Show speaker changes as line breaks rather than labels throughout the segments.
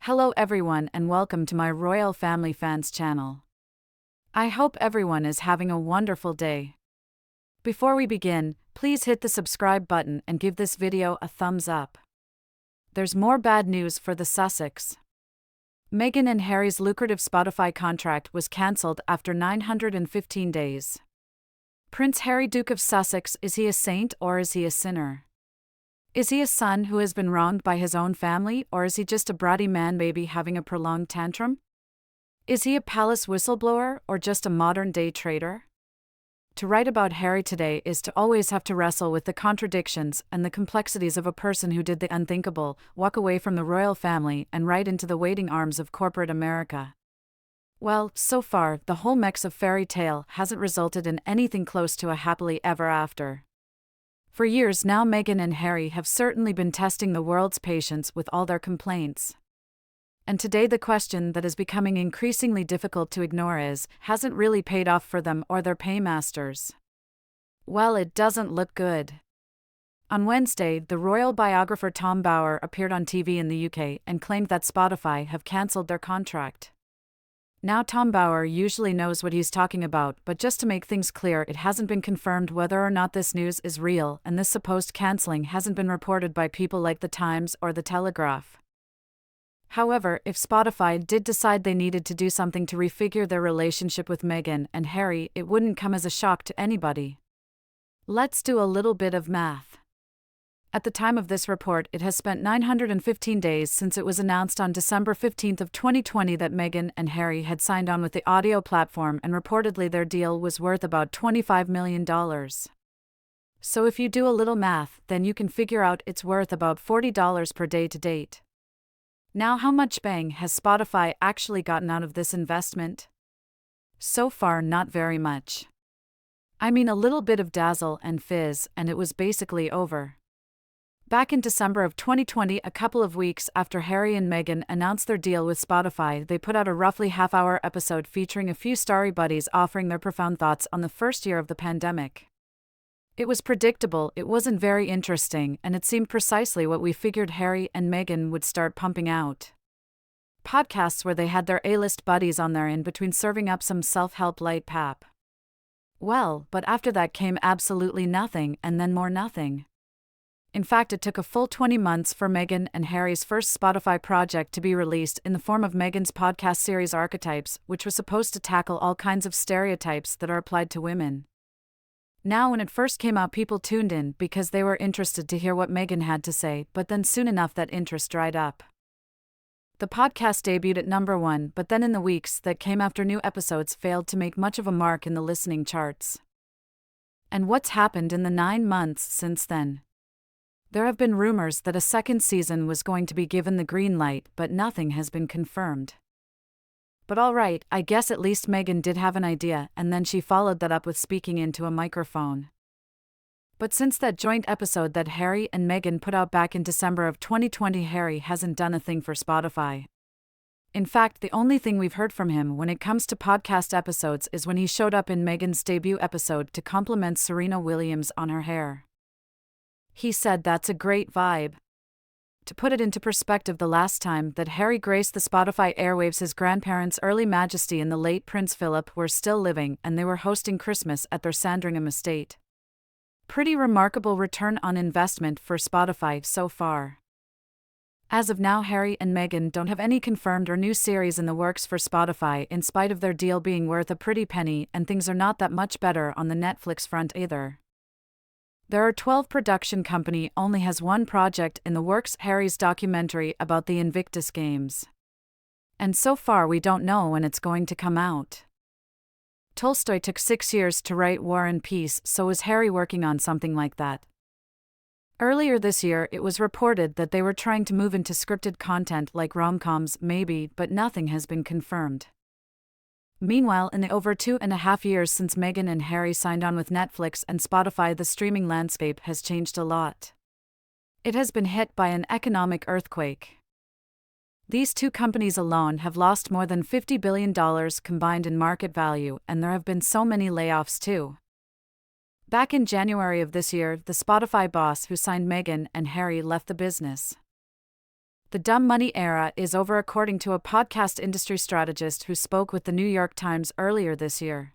Hello everyone and welcome to my Royal Family Fans channel. I hope everyone is having a wonderful day. Before we begin, please hit the subscribe button and give this video a thumbs up. There's more bad news for the Sussex. Meghan and Harry's lucrative Spotify contract was cancelled after 915 days. Prince Harry, Duke of Sussex, is he a saint or is he a sinner? Is he a son who has been wronged by his own family, or is he just a bratty man-baby having a prolonged tantrum? Is he a palace whistleblower, or just a modern-day traitor? To write about Harry today is to always have to wrestle with the contradictions and the complexities of a person who did the unthinkable, walk away from the royal family and right into the waiting arms of corporate America. Well, so far, the whole mix of fairy tale hasn't resulted in anything close to a happily ever after. For years now, Meghan and Harry have certainly been testing the world's patience with all their complaints. And today the question that is becoming increasingly difficult to ignore is, hasn't really paid off for them or their paymasters? Well, it doesn't look good. On Wednesday, the royal biographer Tom Bower appeared on TV in the UK and claimed that Spotify have cancelled their contract. Now Tom Bower usually knows what he's talking about, but just to make things clear, it hasn't been confirmed whether or not this news is real, and this supposed cancelling hasn't been reported by people like The Times or The Telegraph. However, if Spotify did decide they needed to do something to refigure their relationship with Meghan and Harry, it wouldn't come as a shock to anybody. Let's do a little bit of math. At the time of this report, it has spent 915 days since it was announced on December 15 of 2020 that Meghan and Harry had signed on with the audio platform, and reportedly their deal was worth about $25 million. So if you do a little math, then you can figure out it's worth about $40 per day to date. Now, how much bang has Spotify actually gotten out of this investment? So far, not very much. I mean, a little bit of dazzle and fizz, and it was basically over. Back in December of 2020, a couple of weeks after Harry and Meghan announced their deal with Spotify, they put out a roughly half-hour episode featuring a few starry buddies offering their profound thoughts on the first year of the pandemic. It was predictable, it wasn't very interesting, and it seemed precisely what we figured Harry and Meghan would start pumping out. Podcasts where they had their A-list buddies on there in between serving up some self-help light pap. Well, but after that came absolutely nothing, and then more nothing. In fact, it took a full 20 months for Meghan and Harry's first Spotify project to be released in the form of Meghan's podcast series Archetypes, which was supposed to tackle all kinds of stereotypes that are applied to women. Now, when it first came out, people tuned in because they were interested to hear what Meghan had to say, but then soon enough that interest dried up. The podcast debuted at number 1, but then in the weeks that came after, new episodes failed to make much of a mark in the listening charts. And what's happened in the 9 months since then? There have been rumors that a second season was going to be given the green light, but nothing has been confirmed. But alright, I guess at least Meghan did have an idea, and then she followed that up with speaking into a microphone. But since that joint episode that Harry and Meghan put out back in December of 2020, Harry hasn't done a thing for Spotify. In fact, the only thing we've heard from him when it comes to podcast episodes is when he showed up in Meghan's debut episode to compliment Serena Williams on her hair. He said that's a great vibe. To put it into perspective, the last time that Harry graced the Spotify airwaves, his grandparents' early majesty and the late Prince Philip were still living, and they were hosting Christmas at their Sandringham estate. Pretty remarkable return on investment for Spotify so far. As of now, Harry and Meghan don't have any confirmed or new series in the works for Spotify, in spite of their deal being worth a pretty penny, and things are not that much better on the Netflix front either. There are 12 production company only has one project in the works, Harry's documentary about the Invictus Games. And so far we don't know when it's going to come out. Tolstoy took 6 years to write War and Peace, so is Harry working on something like that? Earlier this year it was reported that they were trying to move into scripted content like rom-coms, maybe, but nothing has been confirmed. Meanwhile, in the over 2.5 years since Meghan and Harry signed on with Netflix and Spotify, the streaming landscape has changed a lot. It has been hit by an economic earthquake. These two companies alone have lost more than $50 billion combined in market value, and there have been so many layoffs too. Back in January of this year, the Spotify boss who signed Meghan and Harry left the business. The dumb money era is over, according to a podcast industry strategist who spoke with the New York Times earlier this year.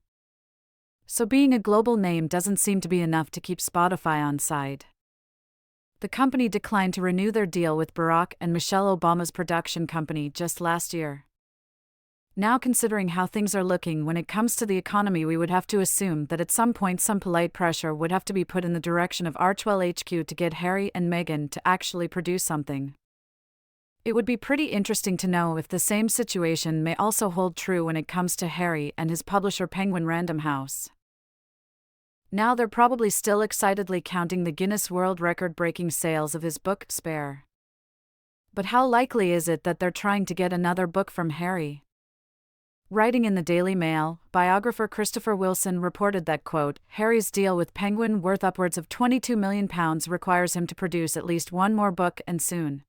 So being a global name doesn't seem to be enough to keep Spotify on side. The company declined to renew their deal with Barack and Michelle Obama's production company just last year. Now, considering how things are looking when it comes to the economy, we would have to assume that at some point some polite pressure would have to be put in the direction of Archewell HQ to get Harry and Meghan to actually produce something. It would be pretty interesting to know if the same situation may also hold true when it comes to Harry and his publisher Penguin Random House. Now they're probably still excitedly counting the Guinness World Record-breaking sales of his book, Spare. But how likely is it that they're trying to get another book from Harry? Writing in the Daily Mail, biographer Christopher Wilson reported that, quote, Harry's deal with Penguin, worth upwards of £22 million, requires him to produce at least one more book, and soon.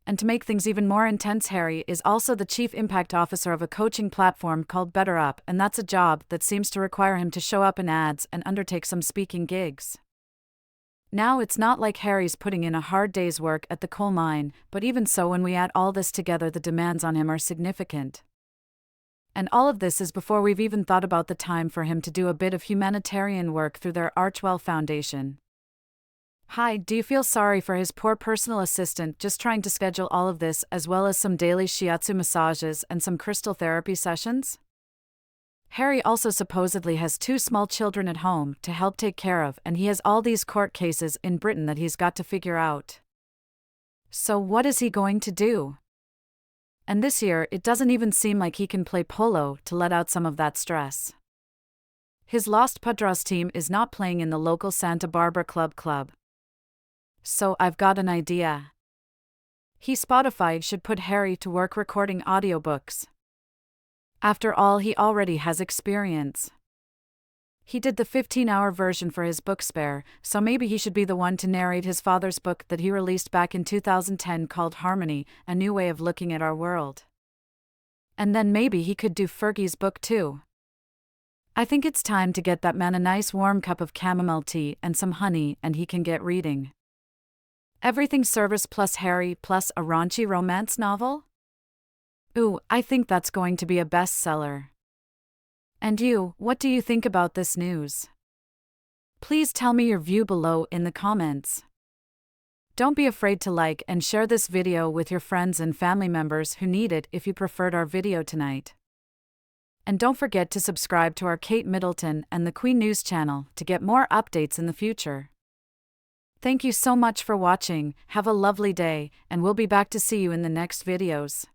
And to make things even more intense, Harry is also the chief impact officer of a coaching platform called Better Up, and that's a job that seems to require him to show up in ads and undertake some speaking gigs. Now, it's not like Harry's putting in a hard day's work at the coal mine, but even so, when we add all this together, the demands on him are significant. And all of this is before we've even thought about the time for him to do a bit of humanitarian work through their Archewell Foundation. Hi, do you feel sorry for his poor personal assistant just trying to schedule all of this, as well as some daily shiatsu massages and some crystal therapy sessions? Harry also supposedly has 2 small children at home to help take care of, and he has all these court cases in Britain that he's got to figure out. So what is he going to do? And this year, it doesn't even seem like he can play polo to let out some of that stress. His Lost Padras team is not playing in the local Santa Barbara club. So I've got an idea. Spotify should put Harry to work recording audiobooks. After all, he already has experience. He did the 15-hour version for his book Spare, so maybe he should be the one to narrate his father's book that he released back in 2010 called Harmony, A New Way of Looking at Our World. And then maybe he could do Fergie's book too. I think it's time to get that man a nice warm cup of chamomile tea and some honey, and he can get reading. Everything service plus Harry plus a raunchy romance novel? Ooh, I think that's going to be a bestseller. And you, what do you think about this news? Please tell me your view below in the comments. Don't be afraid to like and share this video with your friends and family members who need it if you preferred our video tonight. And don't forget to subscribe to our Kate Middleton and the Queen News channel to get more updates in the future. Thank you so much for watching, have a lovely day, and we'll be back to see you in the next videos.